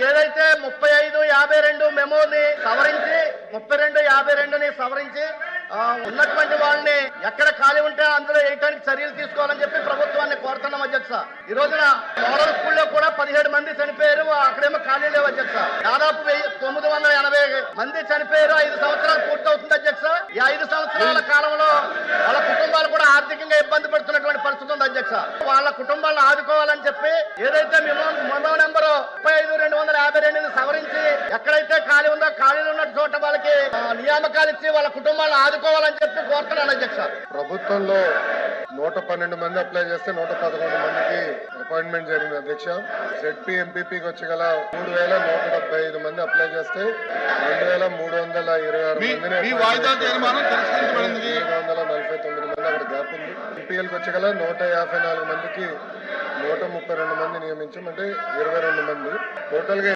ఏదైతే 3552 మెమోని సవరించి 3252ని సవరించి ఉన్నటువంటి వాళ్ళని ఎక్కడ ఖాళీ ఉంటే అందులో వేయడానికి చర్యలు తీసుకోవాలని చెప్పి ప్రభుత్వాన్ని కోరుతున్నాం అధ్యక్ష. ఈ రోజున మోడల్ స్కూల్లో కూడా 17 మంది చనిపోయారు, అక్కడేమో ఖాళీ లేవు అధ్యక్ష. దాదాపు 980 మంది చనిపోయారు. 5 సంవత్సరాలు పూర్తవుతుంది అధ్యక్ష. ఈ 5 సంవత్సరాల కాలంలో వాళ్ళ కుటుంబాలు కూడా ఆర్థికంగా ఇబ్బంది పడుతున్నటువంటి పరిస్థితి ఉంది అధ్యక్ష. వాళ్ళ కుటుంబాలను ఆదుకోవాలని చెప్పి ఏదైతే మెమో నెంబరు 35,252 సవరించి ఎక్కడైతే ఖాళీ ఉందో ఖాళీలు ఉన్న చోట వాళ్ళకి నియామకాలు ఇచ్చి వాళ్ళ కుటుంబాలను ఆదుకోవాలని చెప్పి కోరుతున్నాను అధ్యక్ష. ప్రభుత్వంలో 112 మంది అప్లై చేస్తే 111 మందికి అపాయింట్మెంట్ జరిగింది అధ్యక్ష. జెడ్పీ ఎంపీపీకి వచ్చి గల 3,175 మంది అప్లై చేస్తే 2,326 మందిని 749 మంది అక్కడ గ్యాప్ ఉంది. ఎంపీఎల్కి వచ్చి గల 154 మందికి 132 మంది నియమించాం, అంటే 22 మంది టోటల్ గా